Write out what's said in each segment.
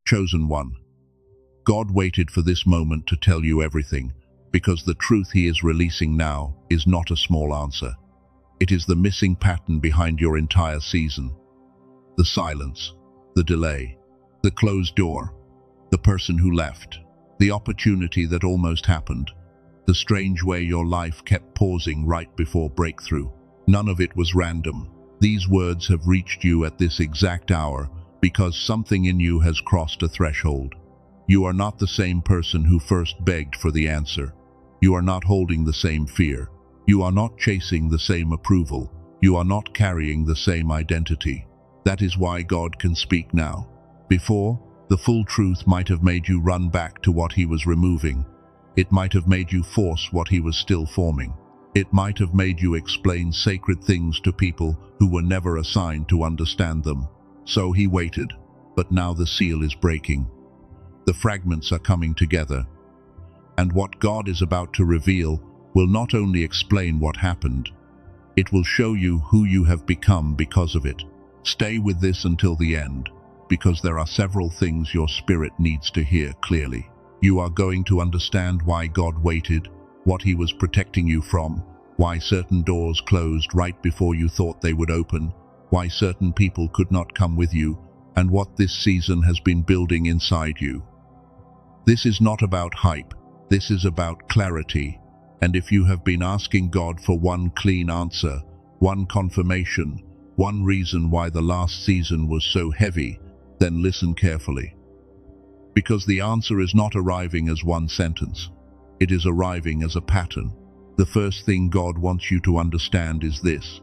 Chosen one. God waited for this moment to tell you everything, because the truth he is releasing now is not a small answer. It is the missing pattern behind your entire season. The silence, the delay, the closed door, the person who left, the opportunity that almost happened, the strange way your life kept pausing right before breakthrough. None of it was random. These words have reached you at this exact hour because something in you has crossed a threshold. You are not the same person who first begged for the answer. You are not holding the same fear. You are not chasing the same approval. You are not carrying the same identity. That is why God can speak now. Before, the full truth might have made you run back to what he was removing. It might have made you force what he was still forming. It might have made you explain sacred things to people who were never assigned to understand them. So he waited, but now the seal is breaking. The fragments are coming together. And what God is about to reveal will not only explain what happened, it will show you who you have become because of it. Stay with this until the end, because there are several things your spirit needs to hear clearly. You are going to understand why God waited, what he was protecting you from, why certain doors closed right before you thought they would open, why certain people could not come with you, and what this season has been building inside you. This is not about hype, this is about clarity. And if you have been asking God for one clean answer, one confirmation, one reason why the last season was so heavy, then listen carefully. Because the answer is not arriving as one sentence. It is arriving as a pattern. The first thing God wants you to understand is this: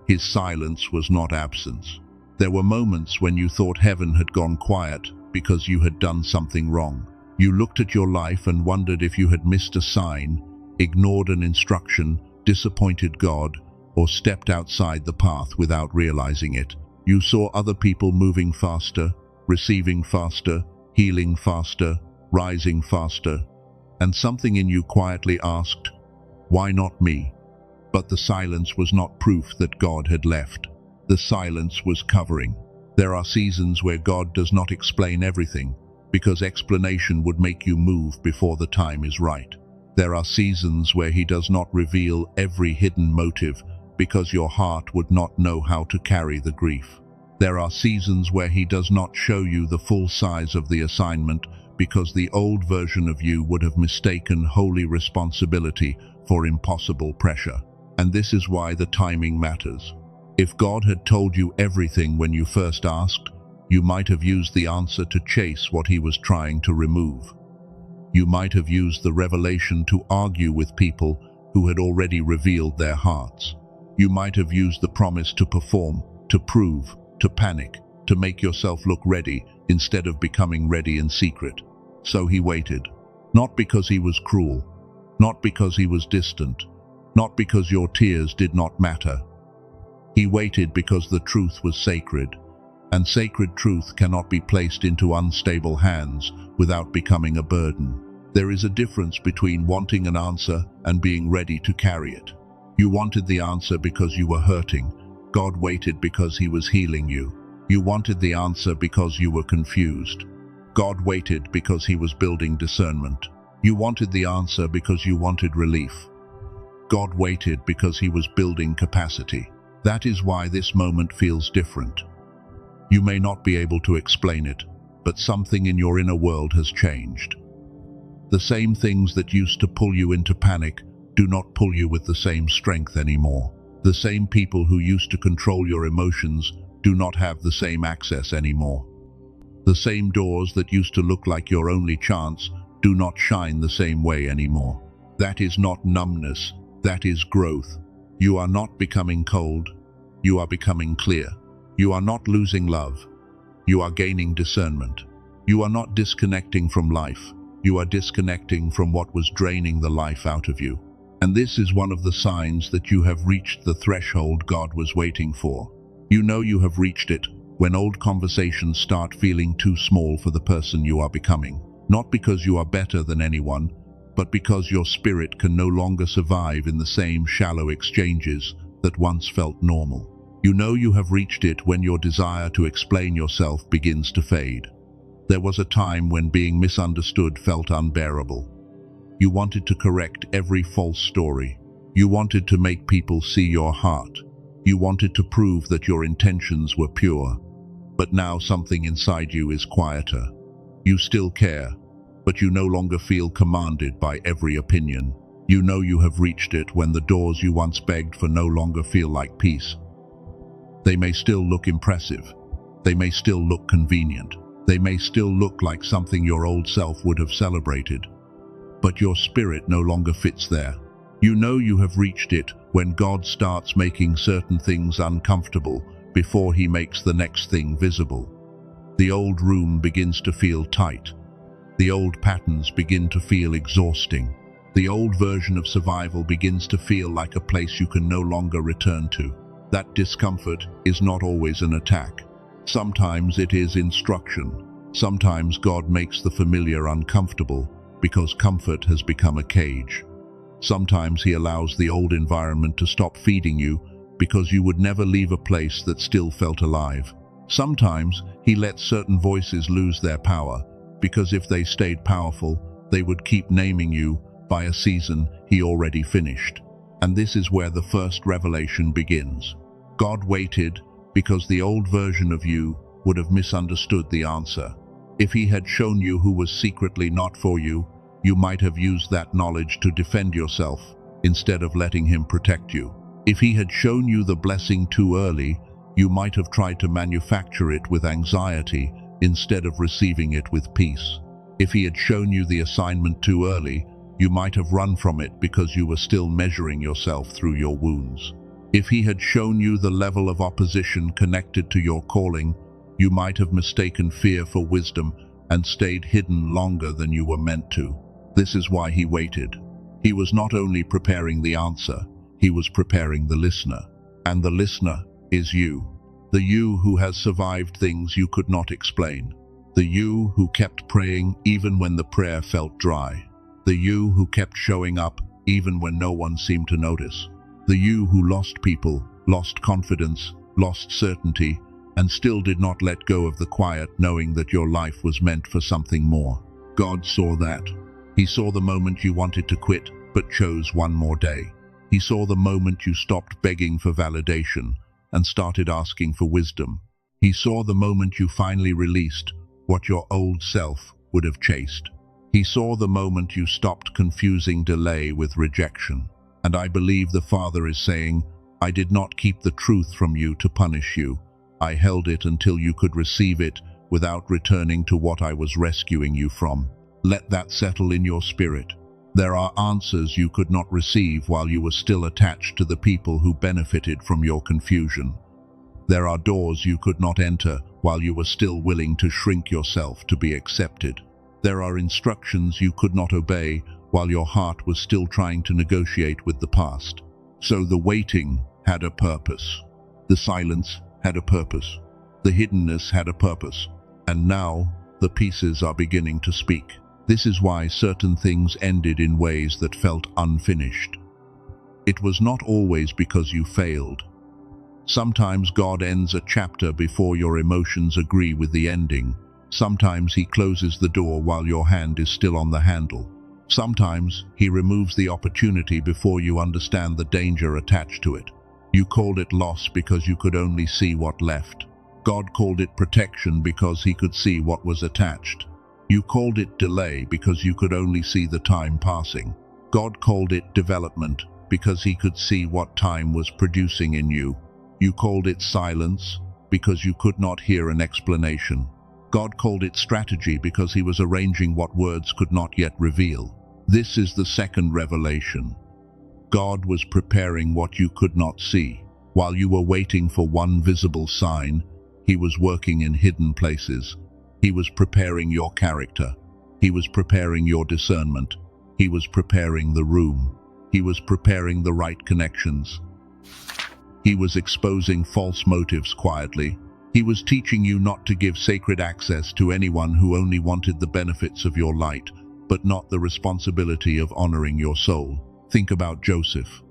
his silence was not absence. There were moments when you thought heaven had gone quiet because you had done something wrong. You looked at your life and wondered if you had missed a sign, ignored an instruction, disappointed God, or stepped outside the path without realizing it. You saw other people moving faster, receiving faster, healing faster, rising faster, and something in you quietly asked, "Why not me?" But the silence was not proof that God had left. The silence was covering. There are seasons where God does not explain everything, because explanation would make you move before the time is right. There are seasons where he does not reveal every hidden motive, because your heart would not know how to carry the grief. There are seasons where he does not show you the full size of the assignment, because the old version of you would have mistaken holy responsibility for impossible pressure. And this is why the timing matters. If God had told you everything when you first asked, you might have used the answer to chase what he was trying to remove. You might have used the revelation to argue with people who had already revealed their hearts. You might have used the promise to perform, to prove, to panic, to make yourself look ready instead of becoming ready in secret. So he waited, not because he was cruel, not because he was distant, not because your tears did not matter. He waited because the truth was sacred, and sacred truth cannot be placed into unstable hands without becoming a burden. There is a difference between wanting an answer and being ready to carry it. You wanted the answer because you were hurting. God waited because he was healing you. You wanted the answer because you were confused. God waited because he was building discernment. You wanted the answer because you wanted relief. God waited because he was building capacity. That is why this moment feels different. You may not be able to explain it, but something in your inner world has changed. The same things that used to pull you into panic do not pull you with the same strength anymore. The same people who used to control your emotions do not have the same access anymore. The same doors that used to look like your only chance do not shine the same way anymore. That is not numbness, that is growth. You are not becoming cold, you are becoming clear. You are not losing love, you are gaining discernment. You are not disconnecting from life, you are disconnecting from what was draining the life out of you. And this is one of the signs that you have reached the threshold God was waiting for. You know you have reached it when old conversations start feeling too small for the person you are becoming. Not because you are better than anyone, but because your spirit can no longer survive in the same shallow exchanges that once felt normal. You know you have reached it when your desire to explain yourself begins to fade. There was a time when being misunderstood felt unbearable. You wanted to correct every false story. You wanted to make people see your heart. You wanted to prove that your intentions were pure. But now something inside you is quieter. You still care, but you no longer feel commanded by every opinion. You know you have reached it when the doors you once begged for no longer feel like peace. They may still look impressive. They may still look convenient. They may still look like something your old self would have celebrated. But your spirit no longer fits there. You know you have reached it when God starts making certain things uncomfortable before He makes the next thing visible. The old room begins to feel tight. The old patterns begin to feel exhausting. The old version of survival begins to feel like a place you can no longer return to. That discomfort is not always an attack. Sometimes it is instruction. Sometimes God makes the familiar uncomfortable because comfort has become a cage. Sometimes He allows the old environment to stop feeding you because you would never leave a place that still felt alive. Sometimes He lets certain voices lose their power because if they stayed powerful, they would keep naming you by a season He already finished. And this is where the first revelation begins. God waited because the old version of you would have misunderstood the answer. If He had shown you who was secretly not for you, you might have used that knowledge to defend yourself instead of letting Him protect you. If He had shown you the blessing too early, you might have tried to manufacture it with anxiety instead of receiving it with peace. If He had shown you the assignment too early, you might have run from it because you were still measuring yourself through your wounds. If He had shown you the level of opposition connected to your calling, you might have mistaken fear for wisdom and stayed hidden longer than you were meant to. This is why He waited. He was not only preparing the answer, He was preparing the listener. And the listener is you. The you who has survived things you could not explain. The you who kept praying even when the prayer felt dry. The you who kept showing up even when no one seemed to notice. The you who lost people, lost confidence, lost certainty, and still did not let go of the quiet, knowing that your life was meant for something more. God saw that. He saw the moment you wanted to quit, but chose one more day. He saw the moment you stopped begging for validation and started asking for wisdom. He saw the moment you finally released what your old self would have chased. He saw the moment you stopped confusing delay with rejection. And I believe the Father is saying, I did not keep the truth from you to punish you. I held it until you could receive it without returning to what I was rescuing you from. Let that settle in your spirit. There are answers you could not receive while you were still attached to the people who benefited from your confusion. There are doors you could not enter while you were still willing to shrink yourself to be accepted. There are instructions you could not obey while your heart was still trying to negotiate with the past. So the waiting had a purpose. The silence had a purpose. The hiddenness had a purpose. And now the pieces are beginning to speak. This is why certain things ended in ways that felt unfinished. It was not always because you failed. Sometimes God ends a chapter before your emotions agree with the ending. Sometimes He closes the door while your hand is still on the handle. Sometimes He removes the opportunity before you understand the danger attached to it. You called it loss because you could only see what left. God called it protection because He could see what was attached. You called it delay because you could only see the time passing. God called it development because He could see what time was producing in you. You called it silence because you could not hear an explanation. God called it strategy because He was arranging what words could not yet reveal. This is the second revelation. God was preparing what you could not see. While you were waiting for one visible sign, He was working in hidden places. He was preparing your character. He was preparing your discernment. He was preparing the room. He was preparing the right connections. He was exposing false motives quietly. He was teaching you not to give sacred access to anyone who only wanted the benefits of your light, but not the responsibility of honoring your soul. Think about Joseph.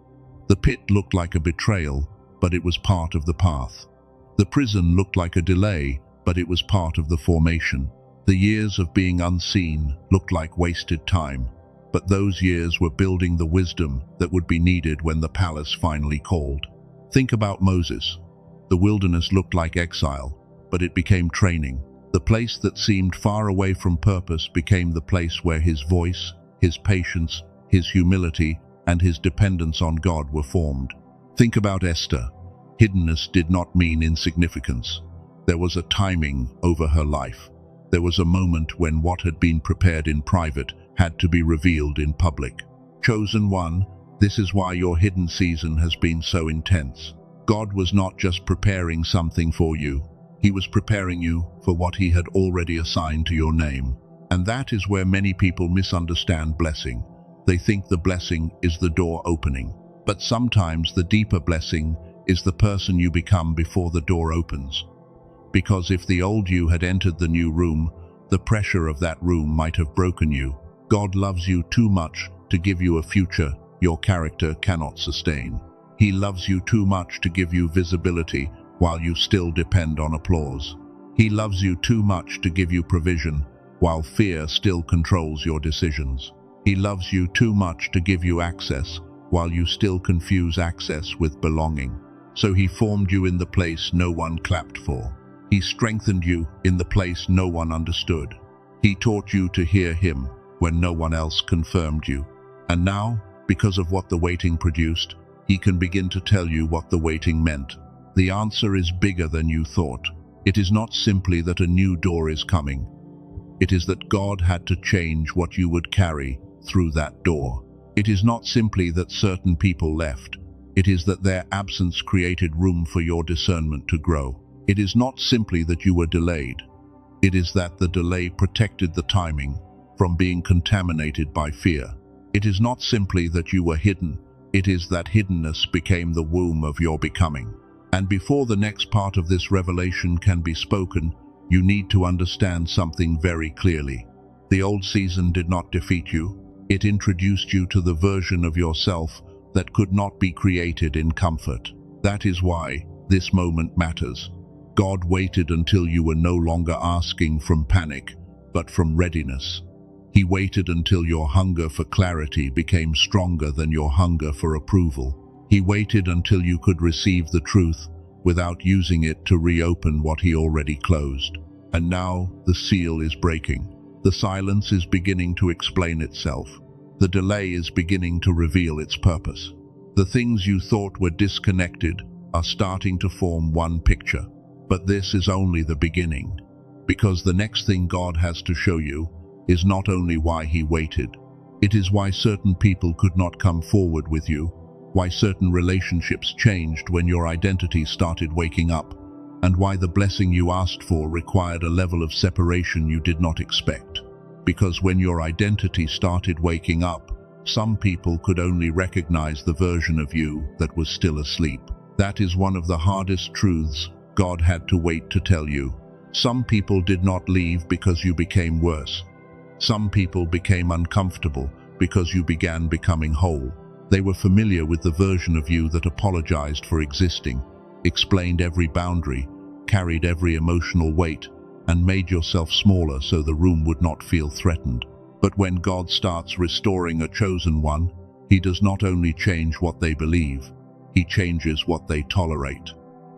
The pit looked like a betrayal, but it was part of the path. The prison looked like a delay, but it was part of the formation. The years of being unseen looked like wasted time, but those years were building the wisdom that would be needed when the palace finally called. Think about Moses. The wilderness looked like exile, but it became training. The place that seemed far away from purpose became the place where his voice, his patience, his humility, and his dependence on God were formed. Think about Esther. Hiddenness did not mean insignificance. There was a timing over her life. There was a moment when what had been prepared in private had to be revealed in public. Chosen one, this is why your hidden season has been so intense. God was not just preparing something for you. He was preparing you for what he had already assigned to your name. And that is where many people misunderstand blessing. They think the blessing is the door opening. But sometimes the deeper blessing is the person you become before the door opens. Because if the old you had entered the new room, the pressure of that room might have broken you. God loves you too much to give you a future your character cannot sustain. He loves you too much to give you visibility while you still depend on applause. He loves you too much to give you provision while fear still controls your decisions. He loves you too much to give you access while you still confuse access with belonging. So he formed you in the place no one clapped for. He strengthened you in the place no one understood. He taught you to hear him when no one else confirmed you. And now, because of what the waiting produced, he can begin to tell you what the waiting meant. The answer is bigger than you thought. It is not simply that a new door is coming. It is that God had to change what you would carry through that door. It is not simply that certain people left. It is that their absence created room for your discernment to grow. It is not simply that you were delayed. It is that the delay protected the timing from being contaminated by fear. It is not simply that you were hidden. It is that hiddenness became the womb of your becoming. And before the next part of this revelation can be spoken, you need to understand something very clearly. The old season did not defeat you. It introduced you to the version of yourself that could not be created in comfort. That is why this moment matters. God waited until you were no longer asking from panic, but from readiness. He waited until your hunger for clarity became stronger than your hunger for approval. He waited until you could receive the truth without using it to reopen what he already closed. And now the seal is breaking. The silence is beginning to explain itself. The delay is beginning to reveal its purpose. The things you thought were disconnected are starting to form one picture. But this is only the beginning, because the next thing God has to show you is not only why he waited, it is why certain people could not come forward with you, why certain relationships changed when your identity started waking up, and why the blessing you asked for required a level of separation you did not expect. Because when your identity started waking up, some people could only recognize the version of you that was still asleep. That is one of the hardest truths God had to wait to tell you. Some people did not leave because you became worse. Some people became uncomfortable because you began becoming whole. They were familiar with the version of you that apologized for existing, explained every boundary, carried every emotional weight, and made yourself smaller so the room would not feel threatened. But when God starts restoring a chosen one, he does not only change what they believe, he changes what they tolerate.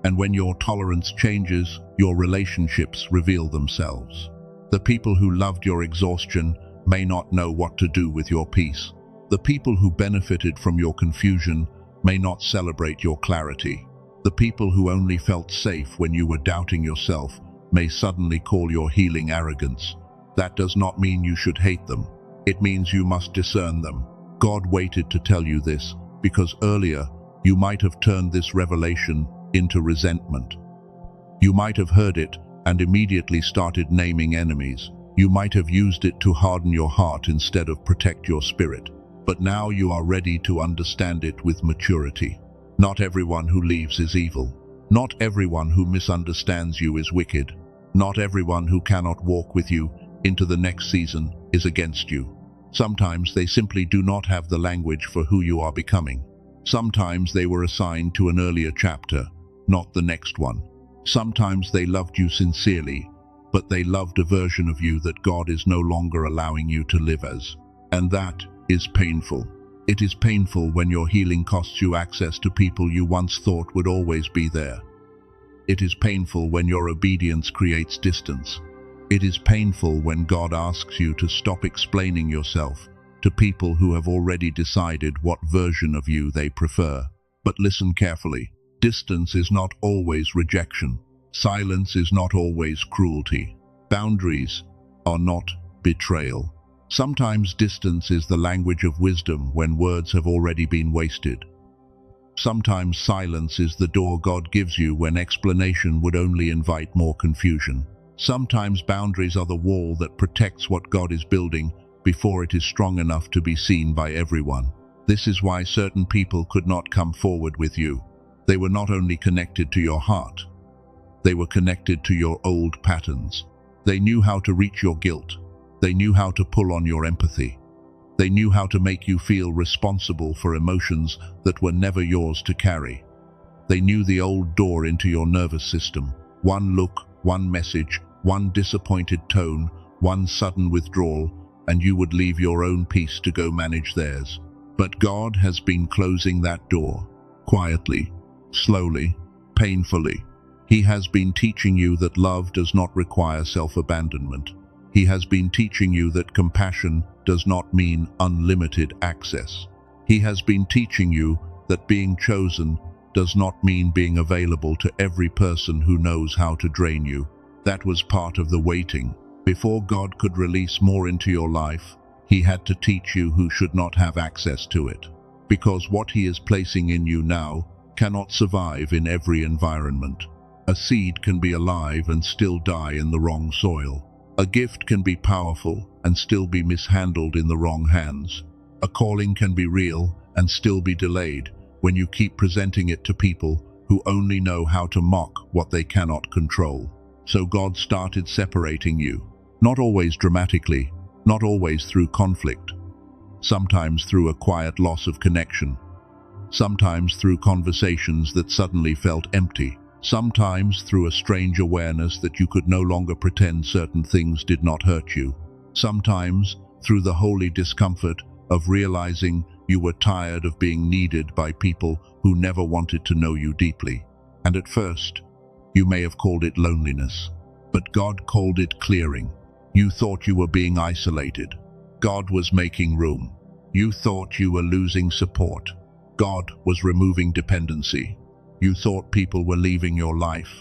And when your tolerance changes, your relationships reveal themselves. The people who loved your exhaustion may not know what to do with your peace. The people who benefited from your confusion may not celebrate your clarity. The people who only felt safe when you were doubting yourself may suddenly call your healing arrogance. That does not mean you should hate them. It means you must discern them. God waited to tell you this because earlier you might have turned this revelation into resentment. You might have heard it and immediately started naming enemies. You might have used it to harden your heart instead of protect your spirit. But now you are ready to understand it with maturity. Not everyone who leaves is evil. Not everyone who misunderstands you is wicked. Not everyone who cannot walk with you into the next season is against you. Sometimes they simply do not have the language for who you are becoming. Sometimes they were assigned to an earlier chapter, not the next one. Sometimes they loved you sincerely, but they loved a version of you that God is no longer allowing you to live as. And that is painful. It is painful when your healing costs you access to people you once thought would always be there. It is painful when your obedience creates distance. It is painful when God asks you to stop explaining yourself to people who have already decided what version of you they prefer. But listen carefully. Distance is not always rejection. Silence is not always cruelty. Boundaries are not betrayal. Sometimes distance is the language of wisdom when words have already been wasted. Sometimes silence is the door God gives you when explanation would only invite more confusion. Sometimes boundaries are the wall that protects what God is building before it is strong enough to be seen by everyone. This is why certain people could not come forward with you. They were not only connected to your heart, they were connected to your old patterns. They knew how to reach your guilt. They knew how to pull on your empathy. They knew how to make you feel responsible for emotions that were never yours to carry. They knew the old door into your nervous system. One look, one message, one disappointed tone, one sudden withdrawal, and you would leave your own peace to go manage theirs. But God has been closing that door, quietly, slowly, painfully. He has been teaching you that love does not require self-abandonment. He has been teaching you that compassion does not mean unlimited access. He has been teaching you that being chosen does not mean being available to every person who knows how to drain you. That was part of the waiting. Before God could release more into your life, He had to teach you who should not have access to it. Because what He is placing in you now cannot survive in every environment. A seed can be alive and still die in the wrong soil. A gift can be powerful and still be mishandled in the wrong hands. A calling can be real and still be delayed when you keep presenting it to people who only know how to mock what they cannot control. So God started separating you. Not always dramatically, not always through conflict. Sometimes through a quiet loss of connection. Sometimes through conversations that suddenly felt empty. Sometimes through a strange awareness that you could no longer pretend certain things did not hurt you. Sometimes through the holy discomfort of realizing you were tired of being needed by people who never wanted to know you deeply. And at first, you may have called it loneliness, but God called it clearing. You thought you were being isolated. God was making room. You thought you were losing support. God was removing dependency. You thought people were leaving your life.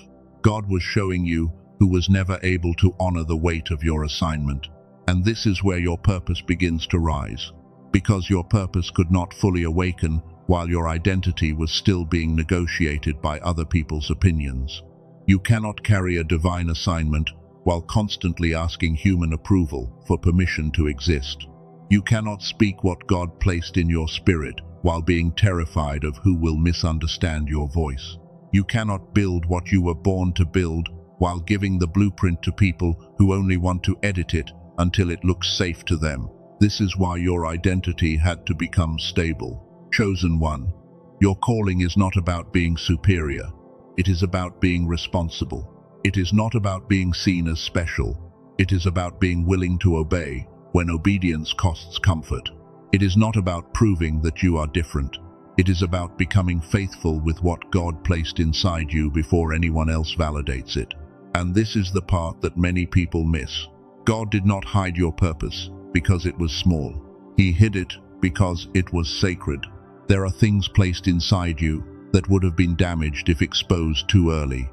God was showing you who was never able to honor the weight of your assignment. And this is where your purpose begins to rise. Because your purpose could not fully awaken while your identity was still being negotiated by other people's opinions. You cannot carry a divine assignment while constantly asking human approval for permission to exist. You cannot speak what God placed in your spirit while being terrified of who will misunderstand your voice. You cannot build what you were born to build while giving the blueprint to people who only want to edit it until it looks safe to them. This is why your identity had to become stable. Chosen one. Your calling is not about being superior. It is about being responsible. It is not about being seen as special. It is about being willing to obey when obedience costs comfort. It is not about proving that you are different. It is about becoming faithful with what God placed inside you before anyone else validates it. And this is the part that many people miss. God did not hide your purpose because it was small. He hid it because it was sacred. There are things placed inside you that would have been damaged if exposed too early.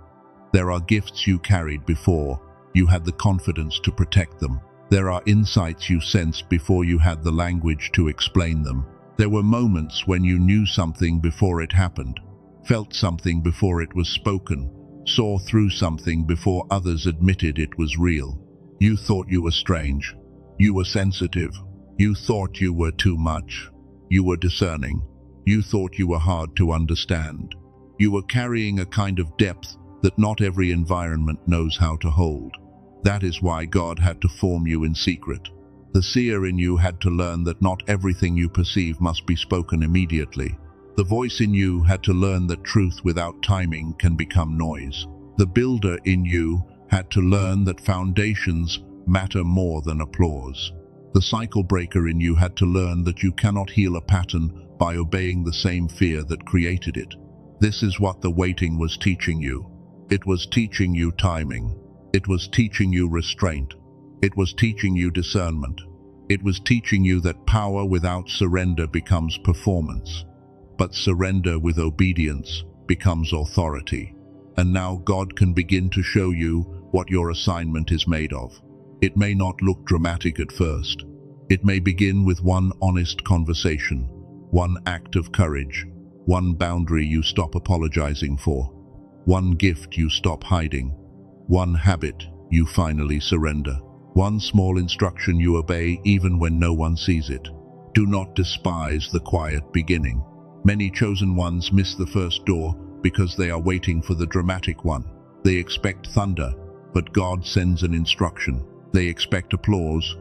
There are gifts you carried before you had the confidence to protect them. There are insights you sensed before you had the language to explain them. There were moments when you knew something before it happened, felt something before it was spoken, saw through something before others admitted it was real. You thought you were strange. You were sensitive. You thought you were too much. You were discerning. You thought you were hard to understand. You were carrying a kind of depth that not every environment knows how to hold. That is why God had to form you in secret. The seer in you had to learn that not everything you perceive must be spoken immediately. The voice in you had to learn that truth without timing can become noise. The builder in you had to learn that foundations matter more than applause. The cycle breaker in you had to learn that you cannot heal a pattern by obeying the same fear that created it. This is what the waiting was teaching you. It was teaching you timing. It was teaching you restraint. It was teaching you discernment. It was teaching you that power without surrender becomes performance, but surrender with obedience becomes authority. And now God can begin to show you what your assignment is made of. It may not look dramatic at first. It may begin with one honest conversation, one act of courage, one boundary you stop apologizing for, one gift you stop hiding, one habit you finally surrender, one small instruction you obey even when no one sees it. Do not despise the quiet beginning. Many chosen ones miss the first door because they are waiting for the dramatic one. They expect thunder, but God sends an instruction. They expect applause,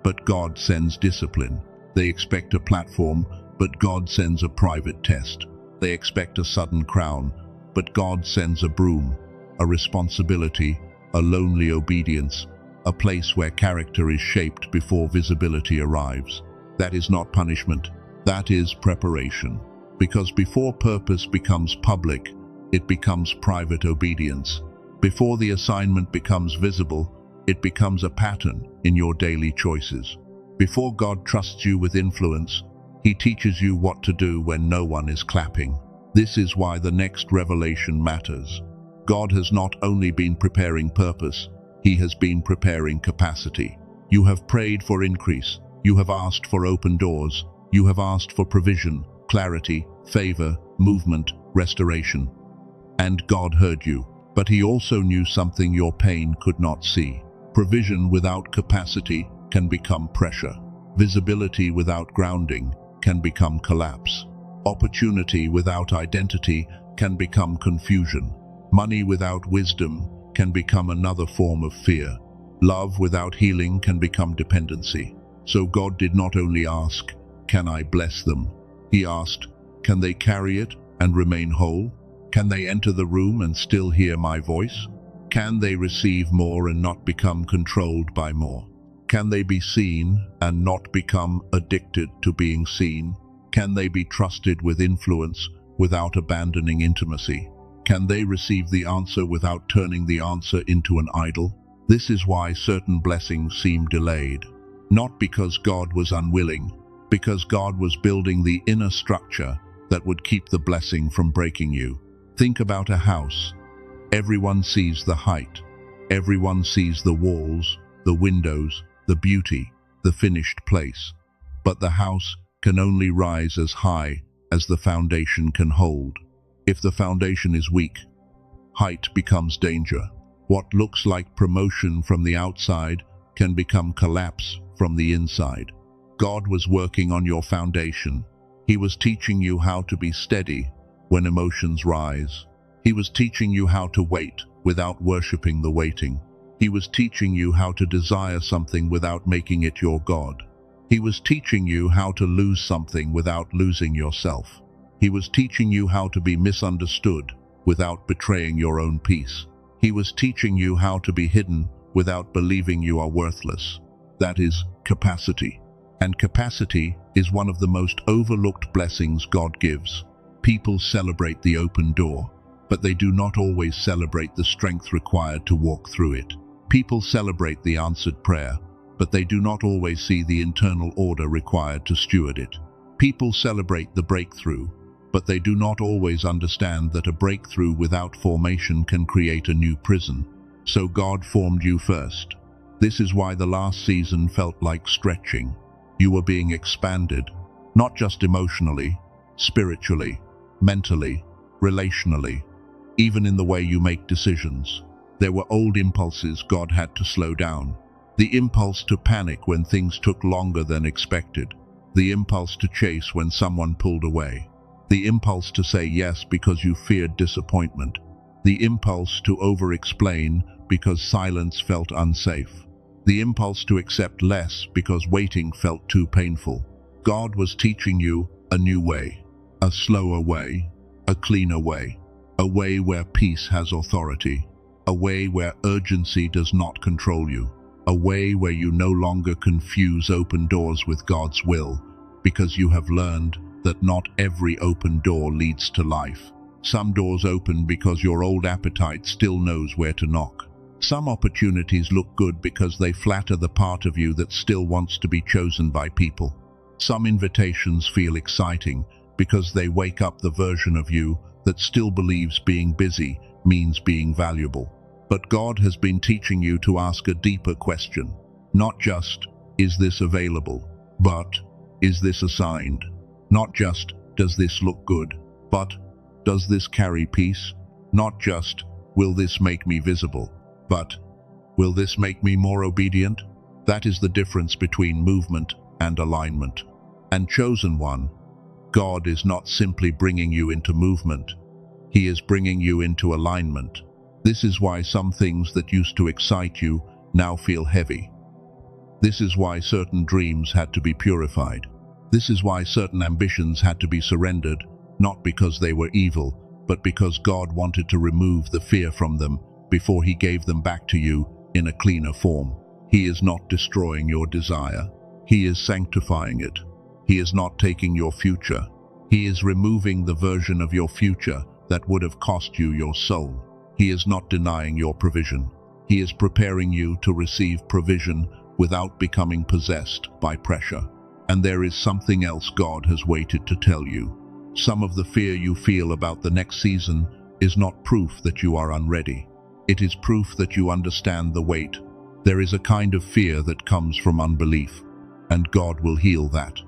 but God sends discipline. They expect a platform, but God sends a private test. They expect a sudden crown, but God sends a broom, a responsibility, a lonely obedience, a place where character is shaped before visibility arrives. That is not punishment, that is preparation. Because before purpose becomes public, it becomes private obedience. Before the assignment becomes visible, it becomes a pattern in your daily choices. Before God trusts you with influence, He teaches you what to do when no one is clapping. This is why the next revelation matters. God has not only been preparing purpose, He has been preparing capacity. You have prayed for increase. You have asked for open doors. You have asked for provision, clarity, favor, movement, restoration. And God heard you, but He also knew something your pain could not see. Provision without capacity can become pressure. Visibility without grounding can become collapse. Opportunity without identity can become confusion. Money without wisdom can become another form of fear. Love without healing can become dependency. So God did not only ask, "Can I bless them?" He asked, "Can they carry it and remain whole? Can they enter the room and still hear my voice? Can they receive more and not become controlled by more? Can they be seen and not become addicted to being seen? Can they be trusted with influence without abandoning intimacy? Can they receive the answer without turning the answer into an idol?" This is why certain blessings seem delayed. Not because God was unwilling, because God was building the inner structure that would keep the blessing from breaking you. Think about a house. Everyone sees the height. Everyone sees the walls, the windows, the beauty, the finished place. But the house can only rise as high as the foundation can hold. If the foundation is weak, height becomes danger. What looks like promotion from the outside can become collapse from the inside. God was working on your foundation. He was teaching you how to be steady when emotions rise. He was teaching you how to wait without worshiping the waiting. He was teaching you how to desire something without making it your God. He was teaching you how to lose something without losing yourself. He was teaching you how to be misunderstood without betraying your own peace. He was teaching you how to be hidden without believing you are worthless. That is capacity. And capacity is one of the most overlooked blessings God gives. People celebrate the open door, but they do not always celebrate the strength required to walk through it. People celebrate the answered prayer, but they do not always see the internal order required to steward it. People celebrate the breakthrough, but they do not always understand that a breakthrough without formation can create a new prison. So God formed you first. This is why the last season felt like stretching. You were being expanded, not just emotionally, spiritually, mentally, relationally, even in the way you make decisions. There were old impulses God had to slow down. The impulse to panic when things took longer than expected. The impulse to chase when someone pulled away. The impulse to say yes because you feared disappointment. The impulse to over-explain because silence felt unsafe. The impulse to accept less because waiting felt too painful. God was teaching you a new way, a slower way, a cleaner way, a way where peace has authority. a way where urgency does not control you, a way where you no longer confuse open doors with God's will, because you have learned that not every open door leads to life. Some doors open because your old appetite still knows where to knock. Some opportunities look good because they flatter the part of you that still wants to be chosen by people. Some invitations feel exciting because they wake up the version of you that still believes being busy means being valuable. But God has been teaching you to ask a deeper question. Not just, is this available? But, is this assigned? Not just, does this look good? But, does this carry peace? Not just, will this make me visible? But, will this make me more obedient? That is the difference between movement and alignment. And chosen one, God is not simply bringing you into movement. He is bringing you into alignment. This is why some things that used to excite you now feel heavy. This is why certain dreams had to be purified. This is why certain ambitions had to be surrendered, not because they were evil, but because God wanted to remove the fear from them before He gave them back to you in a cleaner form. He is not destroying your desire. He is sanctifying it. He is not taking your future. He is removing the version of your future that would have cost you your soul. He is not denying your provision. He is preparing you to receive provision without becoming possessed by pressure. And there is something else God has waited to tell you. Some of the fear you feel about the next season is not proof that you are unready. It is proof that you understand the weight. There is a kind of fear that comes from unbelief, and God will heal that.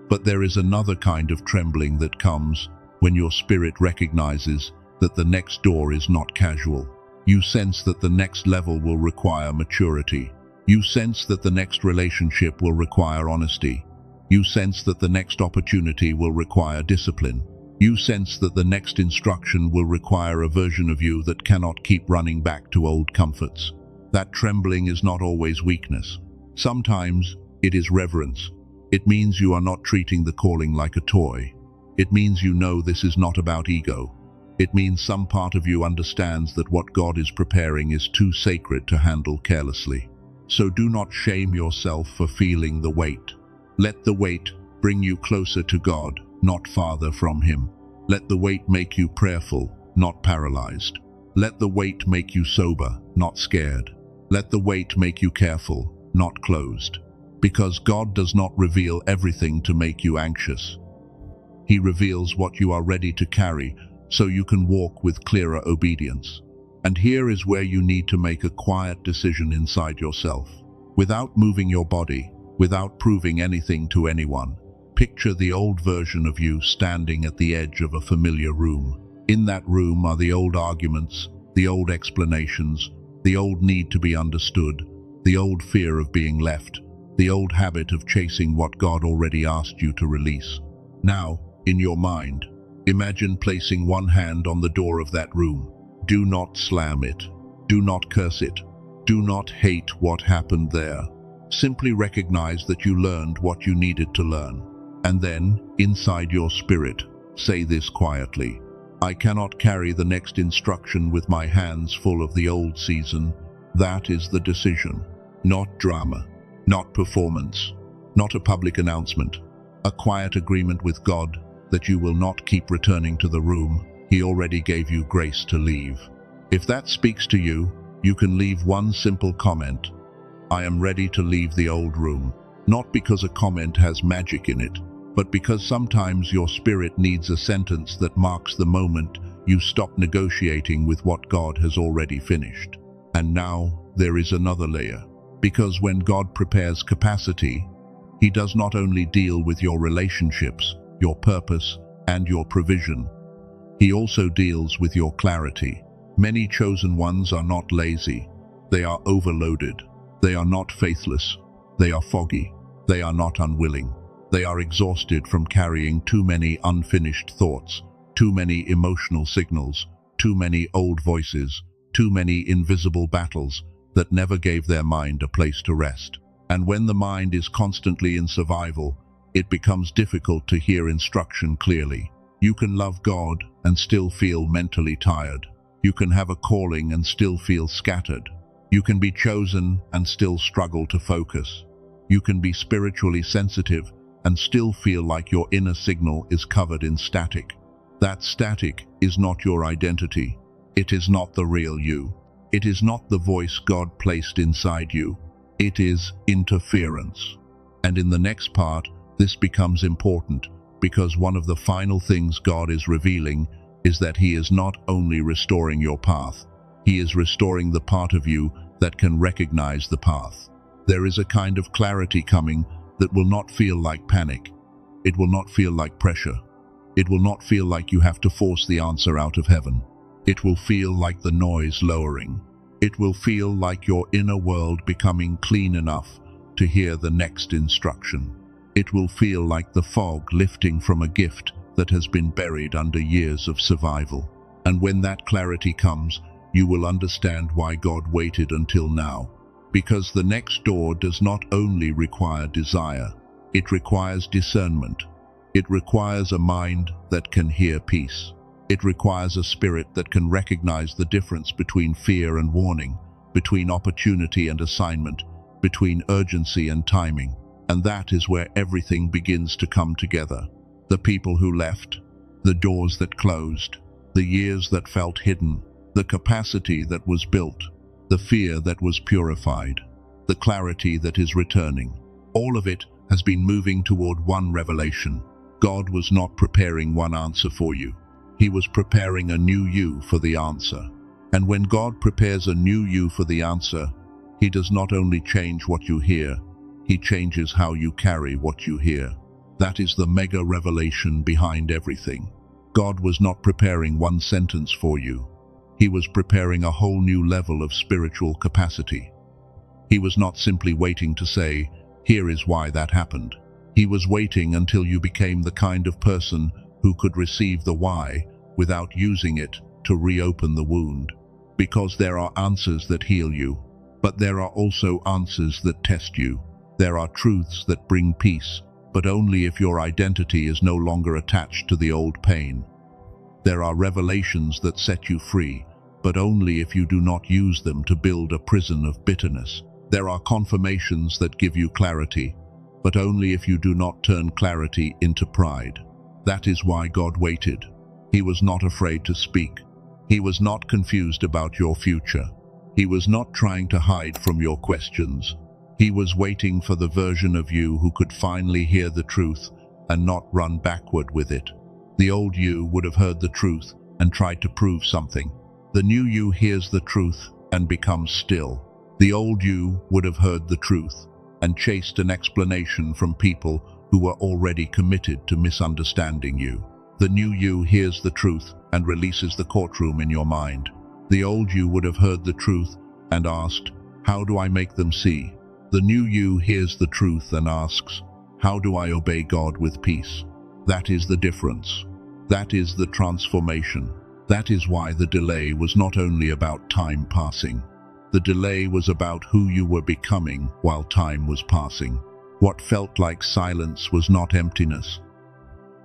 But there is another kind of trembling that comes when your spirit recognizes that the next door is not casual. You sense that the next level will require maturity. You sense that the next relationship will require honesty. You sense that the next opportunity will require discipline. You sense that the next instruction will require a version of you that cannot keep running back to old comforts. That trembling is not always weakness. Sometimes it is reverence. It means you are not treating the calling like a toy. It means you know this is not about ego. It means some part of you understands that what God is preparing is too sacred to handle carelessly. So do not shame yourself for feeling the weight. Let the weight bring you closer to God, not farther from Him. Let the weight make you prayerful, not paralyzed. Let the weight make you sober, not scared. Let the weight make you careful, not closed. Because God does not reveal everything to make you anxious. He reveals what you are ready to carry so you can walk with clearer obedience. And here is where you need to make a quiet decision inside yourself. Without moving your body, without proving anything to anyone, picture the old version of you standing at the edge of a familiar room. In that room are the old arguments, the old explanations, the old need to be understood, the old fear of being left, the old habit of chasing what God already asked you to release. Now, in your mind, imagine placing one hand on the door of that room. Do not slam it. Do not curse it. Do not hate what happened there. Simply recognize that you learned what you needed to learn. And then, inside your spirit, say this quietly. I cannot carry the next instruction with my hands full of the old season. That is the decision. Not drama. Not performance. Not a public announcement. A quiet agreement with God that you will not keep returning to the room He already gave you grace to leave. If that speaks to you, you can leave one simple comment. I am ready to leave the old room. Not because a comment has magic in it, but because sometimes your spirit needs a sentence that marks the moment you stop negotiating with what God has already finished. And now there is another layer. Because when God prepares capacity, He does not only deal with your relationships, your purpose, and your provision. He also deals with your clarity. Many chosen ones are not lazy. They are overloaded. They are not faithless. They are foggy. They are not unwilling. They are exhausted from carrying too many unfinished thoughts, too many emotional signals, too many old voices, too many invisible battles that never gave their mind a place to rest. And when the mind is constantly in survival, it becomes difficult to hear instruction clearly. You can love God and still feel mentally tired. You can have a calling and still feel scattered. You can be chosen and still struggle to focus. You can be spiritually sensitive and still feel like your inner signal is covered in static. That static is not your identity. It is not the real you. It is not the voice God placed inside you. It is interference. And in the next part, this becomes important, because one of the final things God is revealing is that He is not only restoring your path, He is restoring the part of you that can recognize the path. There is a kind of clarity coming that will not feel like panic. It will not feel like pressure. It will not feel like you have to force the answer out of heaven. It will feel like the noise lowering. It will feel like your inner world becoming clean enough to hear the next instruction. It will feel like the fog lifting from a gift that has been buried under years of survival. And when that clarity comes, you will understand why God waited until now. Because the next door does not only require desire, it requires discernment. It requires a mind that can hear peace. It requires a spirit that can recognize the difference between fear and warning, between opportunity and assignment, between urgency and timing. And that is where everything begins to come together. The people who left, the doors that closed, the years that felt hidden, the capacity that was built, the fear that was purified, the clarity that is returning. All of it has been moving toward one revelation. God was not preparing one answer for you. He was preparing a new you for the answer. And when God prepares a new you for the answer, He does not only change what you hear, He changes how you carry what you hear. That is the mega revelation behind everything. God was not preparing one sentence for you. He was preparing a whole new level of spiritual capacity. He was not simply waiting to say, "Here is why that happened." He was waiting until you became the kind of person who could receive the why without using it to reopen the wound. Because there are answers that heal you, but there are also answers that test you. There are truths that bring peace, but only if your identity is no longer attached to the old pain. There are revelations that set you free, but only if you do not use them to build a prison of bitterness. There are confirmations that give you clarity, but only if you do not turn clarity into pride. That is why God waited. He was not afraid to speak. He was not confused about your future. He was not trying to hide from your questions. He was waiting for the version of you who could finally hear the truth and not run backward with it. The old you would have heard the truth and tried to prove something. The new you hears the truth and becomes still. The old you would have heard the truth and chased an explanation from people who were already committed to misunderstanding you. The new you hears the truth and releases the courtroom in your mind. The old you would have heard the truth and asked, "How do I make them see?" The new you hears the truth and asks, "How do I obey God with peace?" That is the difference. That is the transformation. That is why the delay was not only about time passing. The delay was about who you were becoming while time was passing. What felt like silence was not emptiness.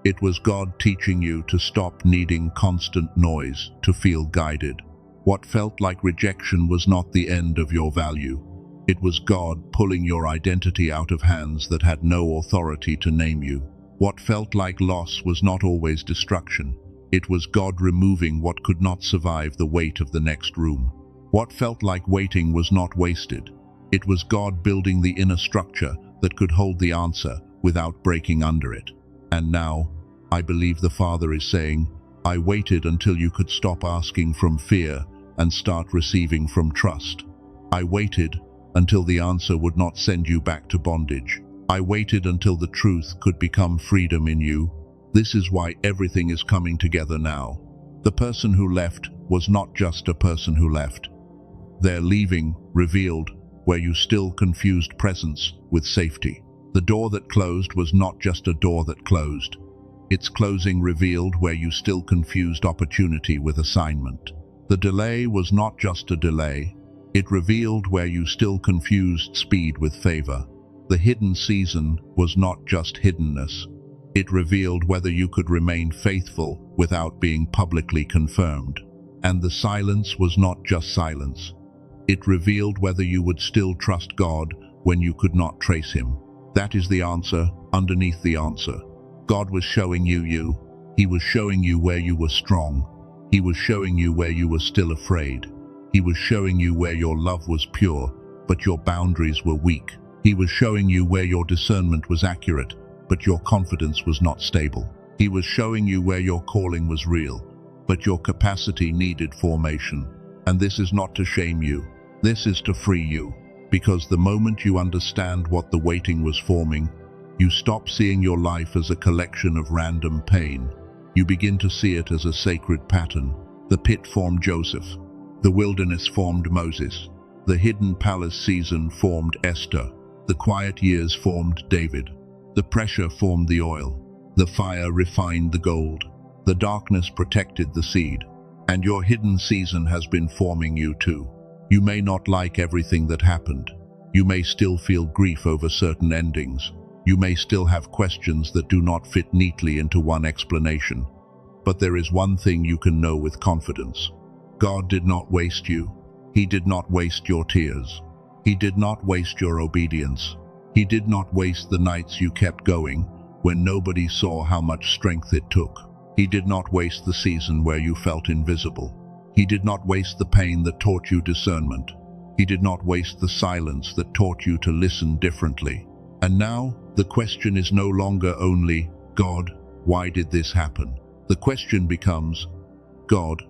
It was God teaching you to stop needing constant noise to feel guided. What felt like rejection was not the end of your value. It was God pulling your identity out of hands that had no authority to name you. What felt like loss was not always destruction. It was God removing what could not survive the weight of the next room. What felt like waiting was not wasted. It was God building the inner structure that could hold the answer without breaking under it. And now, I believe the Father is saying, I waited until you could stop asking from fear and start receiving from trust. I waited until the answer would not send you back to bondage. I waited until the truth could become freedom in you. This is why everything is coming together now. The person who left was not just a person who left. Their leaving revealed where you still confused presence with safety. The door that closed was not just a door that closed. Its closing revealed where you still confused opportunity with assignment. The delay was not just a delay. It revealed where you still confused speed with favor. The hidden season was not just hiddenness. It revealed whether you could remain faithful without being publicly confirmed. And the silence was not just silence. It revealed whether you would still trust God when you could not trace him. That is the answer underneath the answer. God was showing you you. He was showing you where you were strong. He was showing you where you were still afraid. He was showing you where your love was pure, but your boundaries were weak. He was showing you where your discernment was accurate, but your confidence was not stable. He was showing you where your calling was real, but your capacity needed formation. And this is not to shame you. This is to free you. Because the moment you understand what the waiting was forming, you stop seeing your life as a collection of random pain. You begin to see it as a sacred pattern. The pit formed Joseph. The wilderness formed Moses. The hidden palace season formed Esther. The quiet years formed David. The pressure formed the oil. The fire refined the gold. The darkness protected the seed. And your hidden season has been forming you too. You may not like everything that happened. You may still feel grief over certain endings. You may still have questions that do not fit neatly into one explanation. But there is one thing you can know with confidence. God did not waste you. He did not waste your tears. He did not waste your obedience. He did not waste the nights you kept going when nobody saw how much strength it took. He did not waste the season where you felt invisible. He did not waste the pain that taught you discernment. He did not waste the silence that taught you to listen differently. And now, the question is no longer only, God, why did this happen? The question becomes, God,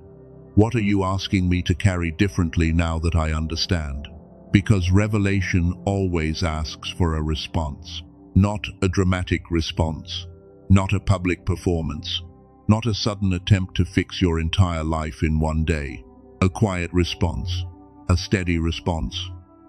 what are you asking me to carry differently now that I understand? Because revelation always asks for a response. Not a dramatic response. Not a public performance. Not a sudden attempt to fix your entire life in one day. A quiet response. A steady response.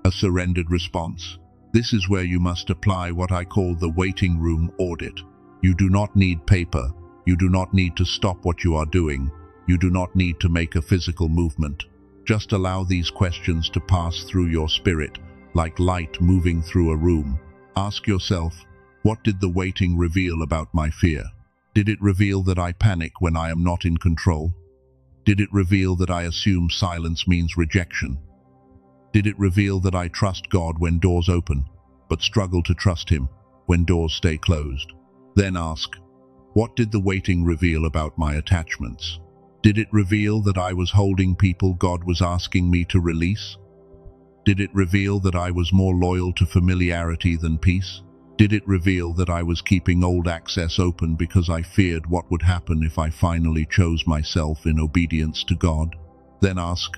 A surrendered response. This is where you must apply what I call the waiting room audit. You do not need paper. You do not need to stop what you are doing. You do not need to make a physical movement. Just allow these questions to pass through your spirit, like light moving through a room. Ask yourself, what did the waiting reveal about my fear? Did it reveal that I panic when I am not in control? Did it reveal that I assume silence means rejection? Did it reveal that I trust God when doors open, but struggle to trust Him when doors stay closed? Then ask, what did the waiting reveal about my attachments? Did it reveal that I was holding people God was asking me to release? Did it reveal that I was more loyal to familiarity than peace? Did it reveal that I was keeping old access open because I feared what would happen if I finally chose myself in obedience to God? Then ask,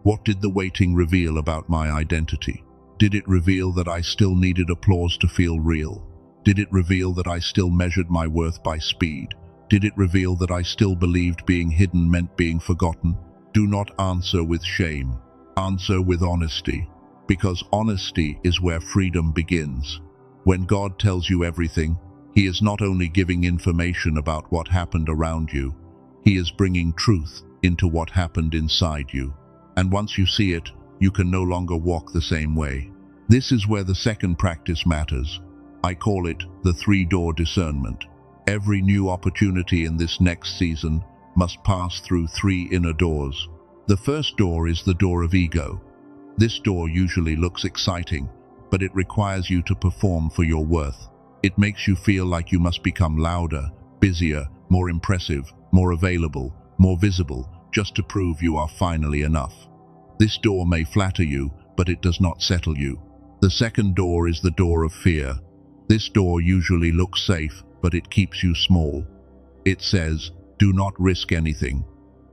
what did the waiting reveal about my identity? Did it reveal that I still needed applause to feel real? Did it reveal that I still measured my worth by speed? Did it reveal that I still believed being hidden meant being forgotten? Do not answer with shame. Answer with honesty, because honesty is where freedom begins. When God tells you everything, He is not only giving information about what happened around you, He is bringing truth into what happened inside you. And once you see it, you can no longer walk the same way. This is where the second practice matters. I call it the three-door discernment. Every new opportunity in this next season must pass through three inner doors. The first door is the door of ego. This door usually looks exciting, but it requires you to perform for your worth. It makes you feel like you must become louder, busier, more impressive, more available, more visible, just to prove you are finally enough. This door may flatter you, but it does not settle you. The second door is the door of fear. This door usually looks safe, but it keeps you small. It says, do not risk anything.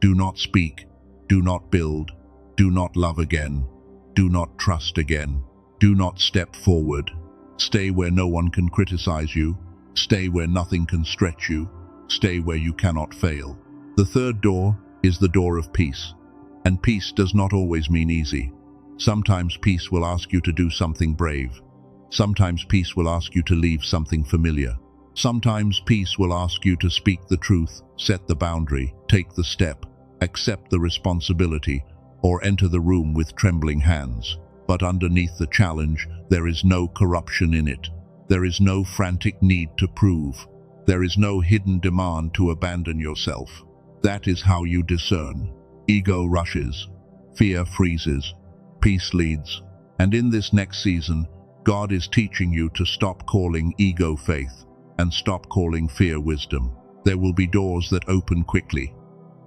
Do not speak. Do not build. Do not love again. Do not trust again. Do not step forward. Stay where no one can criticize you. Stay where nothing can stretch you. Stay where you cannot fail. The third door is the door of peace. And peace does not always mean easy. Sometimes peace will ask you to do something brave. Sometimes peace will ask you to leave something familiar. Sometimes peace will ask you to speak the truth, set the boundary, take the step, accept the responsibility, or enter the room with trembling hands. But underneath the challenge, there is no corruption in it. There is no frantic need to prove. There is no hidden demand to abandon yourself. That is how you discern. Ego rushes, fear freezes, peace leads. And in this next season, God is teaching you to stop calling ego faith and stop calling fear wisdom. There will be doors that open quickly,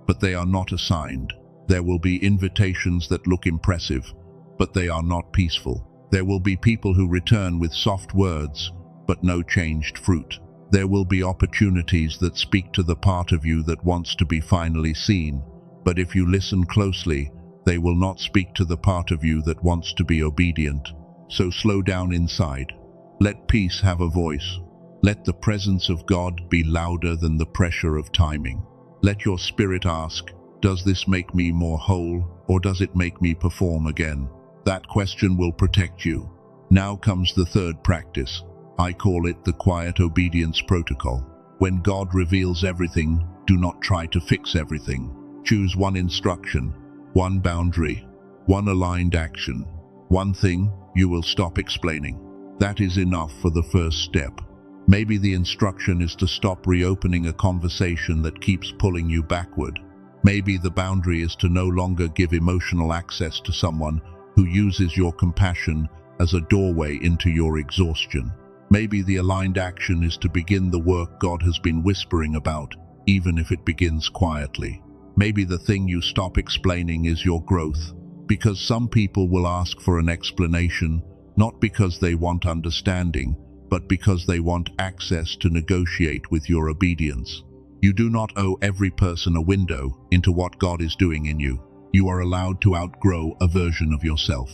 but they are not assigned. There will be invitations that look impressive, but they are not peaceful. There will be people who return with soft words, but no changed fruit. There will be opportunities that speak to the part of you that wants to be finally seen, but if you listen closely, they will not speak to the part of you that wants to be obedient. So slow down inside. Let peace have a voice. Let the presence of God be louder than the pressure of timing. Let your spirit ask, does this make me more whole, or does it make me perform again? That question will protect you. Now comes the third practice. I call it the quiet obedience protocol. When God reveals everything, do not try to fix everything. Choose one instruction, one boundary, one aligned action, one thing you will stop explaining. That is enough for the first step. Maybe the instruction is to stop reopening a conversation that keeps pulling you backward. Maybe the boundary is to no longer give emotional access to someone who uses your compassion as a doorway into your exhaustion. Maybe the aligned action is to begin the work God has been whispering about, even if it begins quietly. Maybe the thing you stop explaining is your growth, because some people will ask for an explanation, not because they want understanding, but because they want access to negotiate with your obedience. You do not owe every person a window into what God is doing in you. You are allowed to outgrow a version of yourself.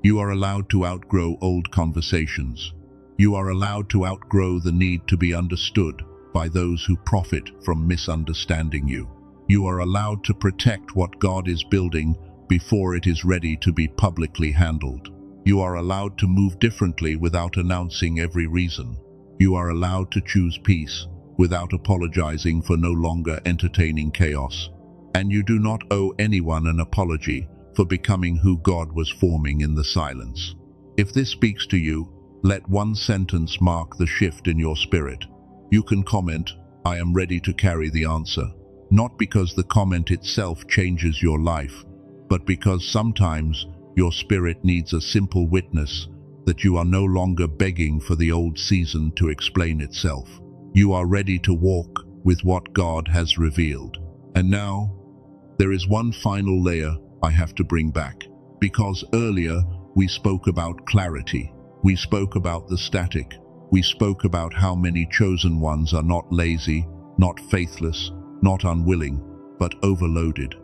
You are allowed to outgrow old conversations. You are allowed to outgrow the need to be understood by those who profit from misunderstanding you. You are allowed to protect what God is building before it is ready to be publicly handled. You are allowed to move differently without announcing every reason. You are allowed to choose peace without apologizing for no longer entertaining chaos. And you do not owe anyone an apology for becoming who God was forming in the silence. If this speaks to you, let one sentence mark the shift in your spirit. You can comment, I am ready to carry the answer. Not because the comment itself changes your life, but because sometimes your spirit needs a simple witness that you are no longer begging for the old season to explain itself. You are ready to walk with what God has revealed. And now, there is one final layer I have to bring back, because earlier we spoke about clarity. We spoke about the static. We spoke about how many chosen ones are not lazy, not faithless, not unwilling, but overloaded.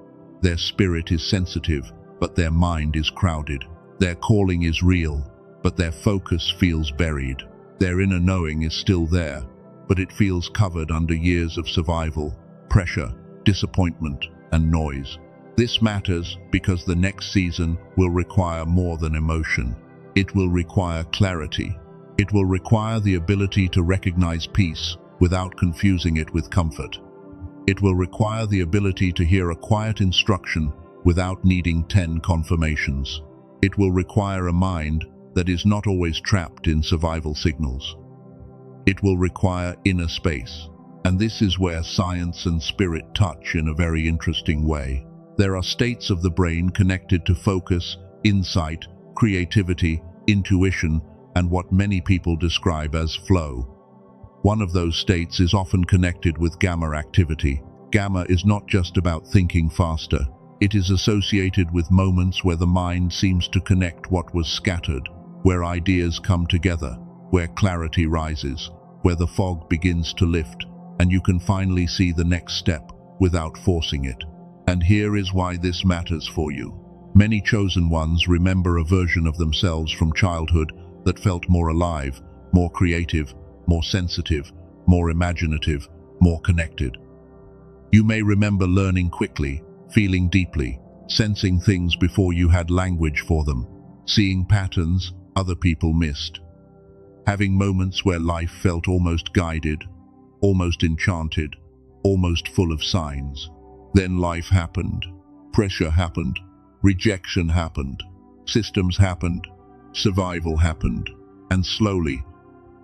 Their spirit is sensitive, but their mind is crowded. Their calling is real, but their focus feels buried. Their inner knowing is still there, but it feels covered under years of survival, pressure, disappointment, and noise. This matters because the next season will require more than emotion. It will require clarity. It will require the ability to recognize peace without confusing it with comfort. It will require the ability to hear a quiet instruction without needing 10 confirmations. It will require a mind that is not always trapped in survival signals. It will require inner space. And this is where science and spirit touch in a very interesting way. There are states of the brain connected to focus, insight, creativity, intuition, and what many people describe as flow. One of those states is often connected with gamma activity. Gamma is not just about thinking faster. It is associated with moments where the mind seems to connect what was scattered, where ideas come together, where clarity rises, where the fog begins to lift, and you can finally see the next step without forcing it. And here is why this matters for you. Many chosen ones remember a version of themselves from childhood that felt more alive, more creative, more sensitive, more imaginative, more connected. You may remember learning quickly, feeling deeply, sensing things before you had language for them, seeing patterns other people missed, having moments where life felt almost guided, almost enchanted, almost full of signs. Then life happened. Pressure happened. Rejection happened. Systems happened. Survival happened. And slowly,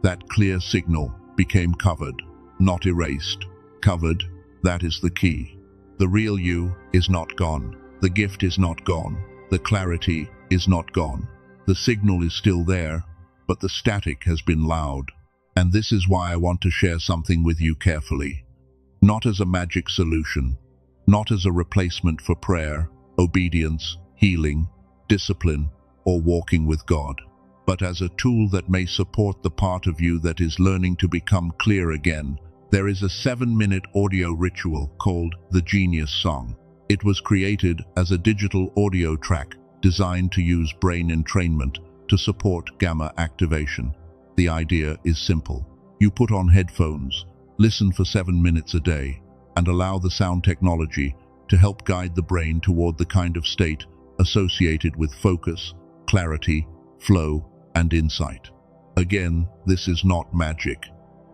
that clear signal became covered, not erased. Covered, that is the key. The real you is not gone. The gift is not gone. The clarity is not gone. The signal is still there, but the static has been loud. And this is why I want to share something with you carefully. Not as a magic solution, not as a replacement for prayer, obedience, healing, discipline, or walking with God, but as a tool that may support the part of you that is learning to become clear again. There is a 7-minute audio ritual called the Genius Song. It was created as a digital audio track designed to use brain entrainment to support gamma activation. The idea is simple. You put on headphones, listen for 7 minutes a day, and allow the sound technology to help guide the brain toward the kind of state associated with focus, clarity, flow, and insight. Again, this is not magic.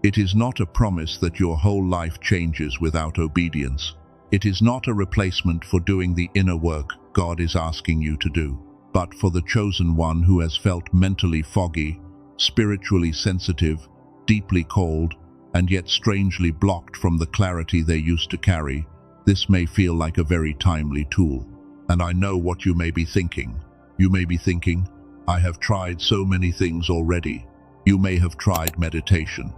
It is not a promise that your whole life changes without obedience. It is not a replacement for doing the inner work God is asking you to do, but for the chosen one who has felt mentally foggy, spiritually sensitive, deeply called, and yet strangely blocked from the clarity they used to carry. This may feel like a very timely tool. And I know what you may be thinking. You may be thinking, I have tried so many things already. You may have tried meditation.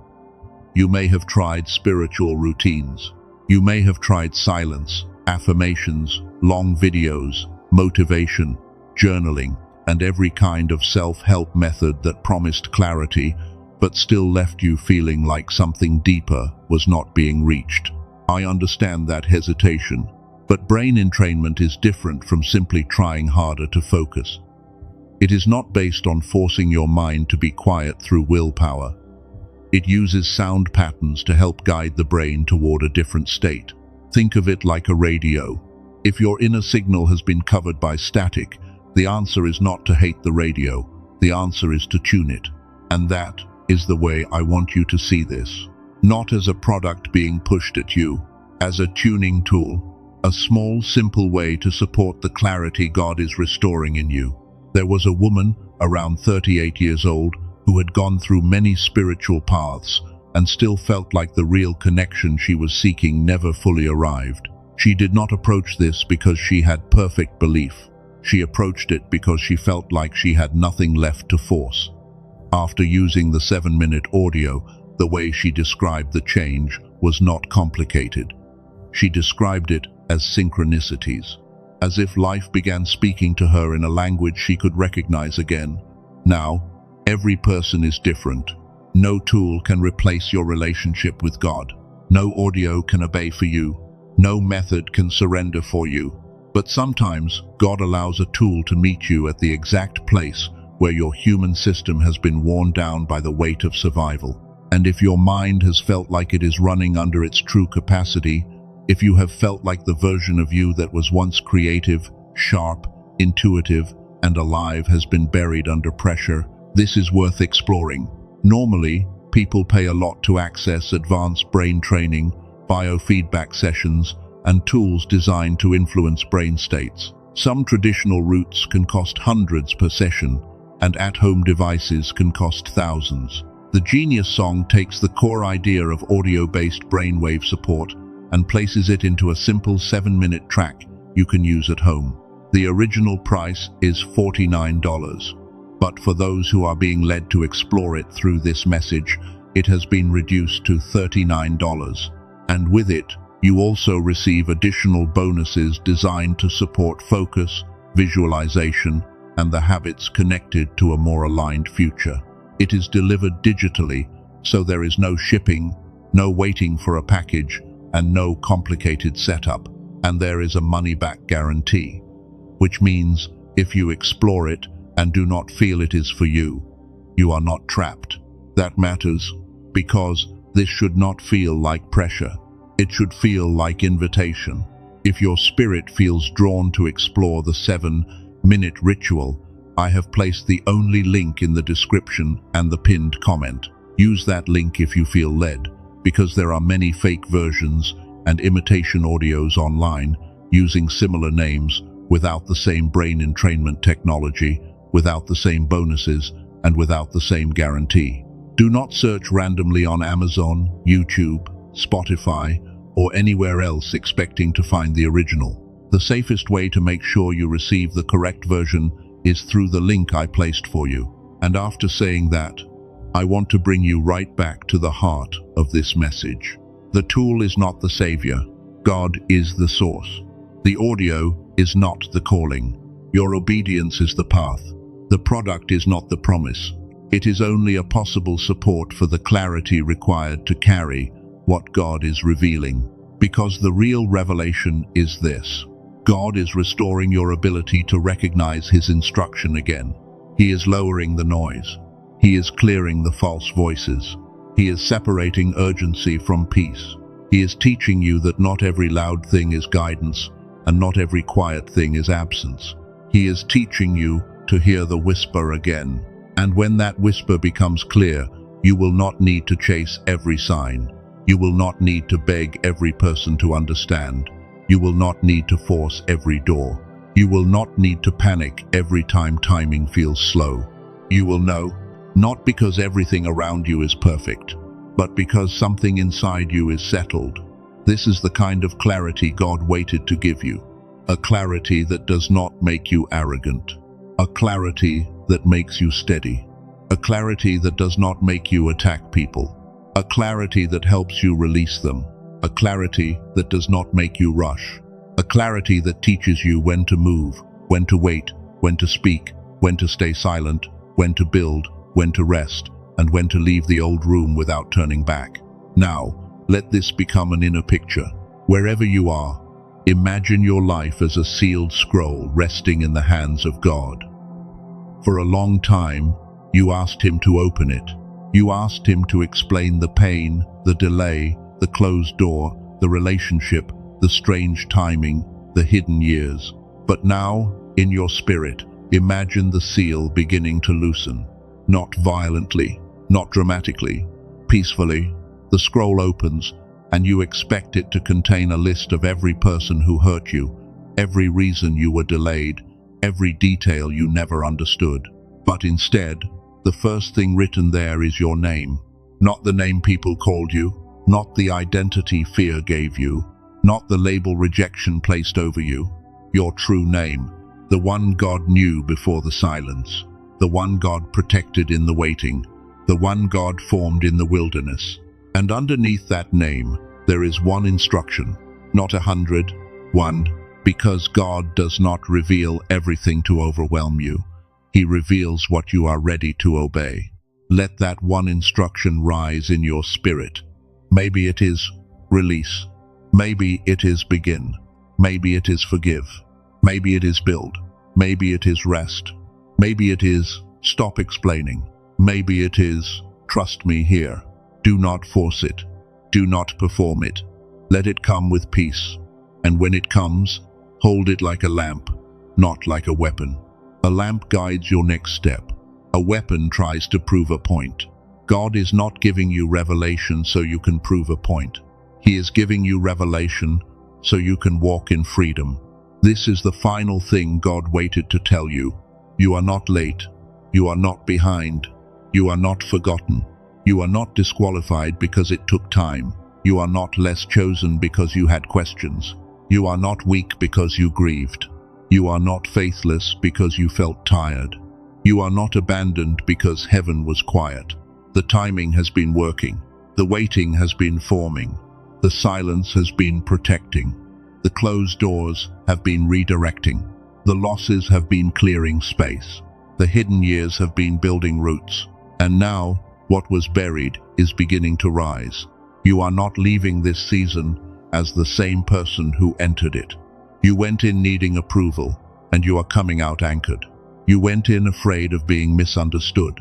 You may have tried spiritual routines. You may have tried silence, affirmations, long videos, motivation, journaling, and every kind of self-help method that promised clarity, but still left you feeling like something deeper was not being reached. I understand that hesitation, but brain entrainment is different from simply trying harder to focus. It is not based on forcing your mind to be quiet through willpower. It uses sound patterns to help guide the brain toward a different state. Think of it like a radio. If your inner signal has been covered by static, the answer is not to hate the radio. The answer is to tune it. And that is the way I want you to see this. Not as a product being pushed at you, as a tuning tool, a small, simple way to support the clarity God is restoring in you. There was a woman, around 38 years old, who had gone through many spiritual paths and still felt like the real connection she was seeking never fully arrived. She did not approach this because she had perfect belief. She approached it because she felt like she had nothing left to force. After using the 7-minute audio, the way she described the change was not complicated. She described it as synchronicities, as if life began speaking to her in a language she could recognize again. Now, every person is different. No tool can replace your relationship with God. No audio can obey for you. No method can surrender for you. But sometimes, God allows a tool to meet you at the exact place where your human system has been worn down by the weight of survival. And if your mind has felt like it is running under its true capacity, if you have felt like the version of you that was once creative, sharp, intuitive, and alive has been buried under pressure, this is worth exploring. Normally, people pay a lot to access advanced brain training, biofeedback sessions, and tools designed to influence brain states. Some traditional routes can cost hundreds per session, and at-home devices can cost thousands. The Genius Song takes the core idea of audio-based brainwave support and places it into a simple 7-minute track you can use at home. The original price is $49. But for those who are being led to explore it through this message, it has been reduced to $39. And with it, you also receive additional bonuses designed to support focus, visualization, and the habits connected to a more aligned future. It is delivered digitally, so there is no shipping, no waiting for a package, and no complicated setup. And there is a money-back guarantee, which means if you explore it and do not feel it is for you, you are not trapped. That matters, because this should not feel like pressure. It should feel like invitation. If your spirit feels drawn to explore the 7-minute ritual, I have placed the only link in the description and the pinned comment. Use that link if you feel led, because there are many fake versions and imitation audios online using similar names without the same brain entrainment technology, without the same bonuses, and without the same guarantee. Do not search randomly on Amazon, YouTube, Spotify, or anywhere else expecting to find the original. The safest way to make sure you receive the correct version is through the link I placed for you. And after saying that, I want to bring you right back to the heart of this message. The tool is not the savior. God is the source. The audio is not the calling. Your obedience is the path. The product is not the promise. It is only a possible support for the clarity required to carry what God is revealing. Because the real revelation is this: God is restoring your ability to recognize His instruction again. He is lowering the noise. He is clearing the false voices. He is separating urgency from peace. He is teaching you that not every loud thing is guidance, and not every quiet thing is absence. He is teaching you to hear the whisper again. And when that whisper becomes clear, you will not need to chase every sign. You will not need to beg every person to understand. You will not need to force every door. You will not need to panic every time timing feels slow. You will know, not because everything around you is perfect, but because something inside you is settled. This is the kind of clarity God waited to give you. A clarity that does not make you arrogant. A clarity that makes you steady. A clarity that does not make you attack people. A clarity that helps you release them. A clarity that does not make you rush. A clarity that teaches you when to move, when to wait, when to speak, when to stay silent, when to build, when to rest, and when to leave the old room without turning back. Now, let this become an inner picture. Wherever you are, imagine your life as a sealed scroll resting in the hands of God. For a long time, you asked Him to open it. You asked Him to explain the pain, the delay, the closed door, the relationship, the strange timing, the hidden years. But now, in your spirit, imagine the seal beginning to loosen. Not violently, not dramatically, peacefully. The scroll opens, and you expect it to contain a list of every person who hurt you, every reason you were delayed, every detail you never understood. But instead, the first thing written there is your name. Not the name people called you, not the identity fear gave you, not the label rejection placed over you. Your true name, the one God knew before the silence, the one God protected in the waiting, the one God formed in the wilderness. And underneath that name, there is one instruction, not 100, one, because God does not reveal everything to overwhelm you. He reveals what you are ready to obey. Let that one instruction rise in your spirit. Maybe it is release. Maybe it is begin. Maybe it is forgive. Maybe it is build. Maybe it is rest. Maybe it is stop explaining. Maybe it is trust me here. Do not force it. Do not perform it. Let it come with peace. And when it comes, hold it like a lamp, not like a weapon. A lamp guides your next step. A weapon tries to prove a point. God is not giving you revelation so you can prove a point. He is giving you revelation so you can walk in freedom. This is the final thing God waited to tell you. You are not late. You are not behind. You are not forgotten. You are not disqualified because it took time. You are not less chosen because you had questions. You are not weak because you grieved. You are not faithless because you felt tired. You are not abandoned because heaven was quiet. The timing has been working. The waiting has been forming. The silence has been protecting. The closed doors have been redirecting. The losses have been clearing space. The hidden years have been building roots. And now, what was buried is beginning to rise. You are not leaving this season as the same person who entered it. You went in needing approval, and you are coming out anchored. You went in afraid of being misunderstood,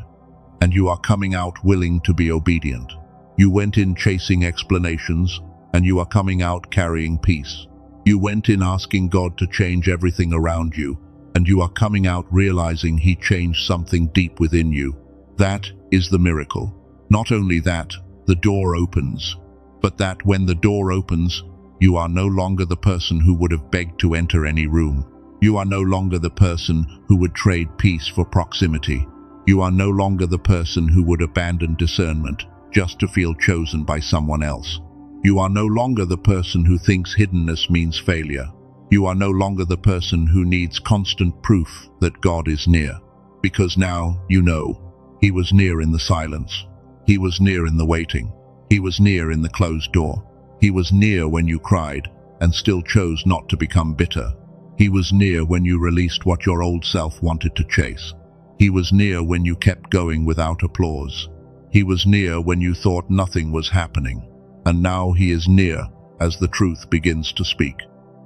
and you are coming out willing to be obedient. You went in chasing explanations, and you are coming out carrying peace. You went in asking God to change everything around you, and you are coming out realizing He changed something deep within you. That is the miracle. Not only that, the door opens, but that when the door opens, you are no longer the person who would have begged to enter any room. You are no longer the person who would trade peace for proximity. You are no longer the person who would abandon discernment just to feel chosen by someone else. You are no longer the person who thinks hiddenness means failure. You are no longer the person who needs constant proof that God is near, because now you know He was near in the silence. He was near in the waiting. He was near in the closed door. He was near when you cried and still chose not to become bitter. He was near when you released what your old self wanted to chase. He was near when you kept going without applause. He was near when you thought nothing was happening. And now He is near as the truth begins to speak.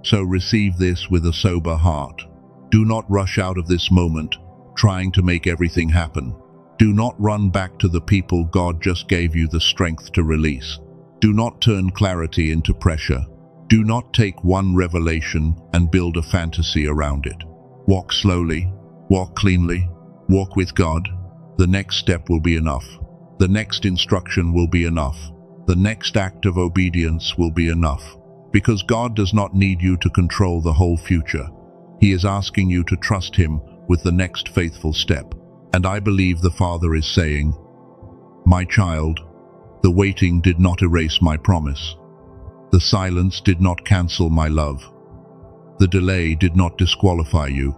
So receive this with a sober heart. Do not rush out of this moment trying to make everything happen. Do not run back to the people God just gave you the strength to release. Do not turn clarity into pressure. Do not take one revelation and build a fantasy around it. Walk slowly, walk cleanly, walk with God. The next step will be enough. The next instruction will be enough. The next act of obedience will be enough. Because God does not need you to control the whole future. He is asking you to trust Him with the next faithful step. And I believe the Father is saying, "My child, the waiting did not erase my promise. The silence did not cancel my love. The delay did not disqualify you.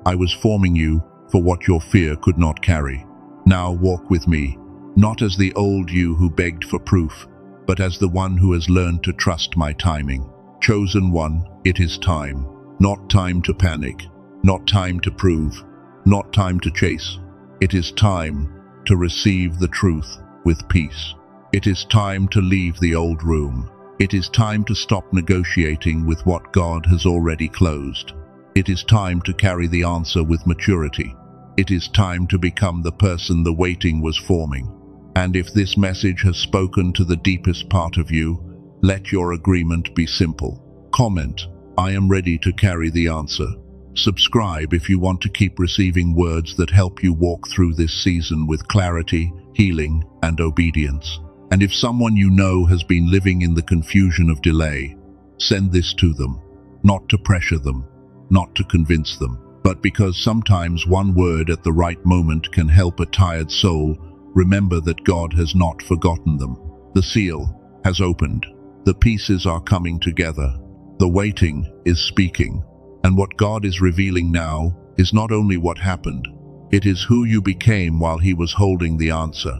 I was forming you for what your fear could not carry. Now walk with me, not as the old you who begged for proof, but as the one who has learned to trust my timing. Chosen one, it is time. Not time to panic, not time to prove, not time to chase. It is time to receive the truth with peace. It is time to leave the old room. It is time to stop negotiating with what God has already closed. It is time to carry the answer with maturity. It is time to become the person the waiting was forming. And if this message has spoken to the deepest part of you, let your agreement be simple. Comment, "I am ready to carry the answer." Subscribe if you want to keep receiving words that help you walk through this season with clarity, healing, and obedience. And if someone you know has been living in the confusion of delay, send this to them, not to pressure them, not to convince them, but because sometimes one word at the right moment can help a tired soul remember that God has not forgotten them. The seal has opened. The pieces are coming together. The waiting is speaking. And what God is revealing now is not only what happened, it is who you became while He was holding the answer.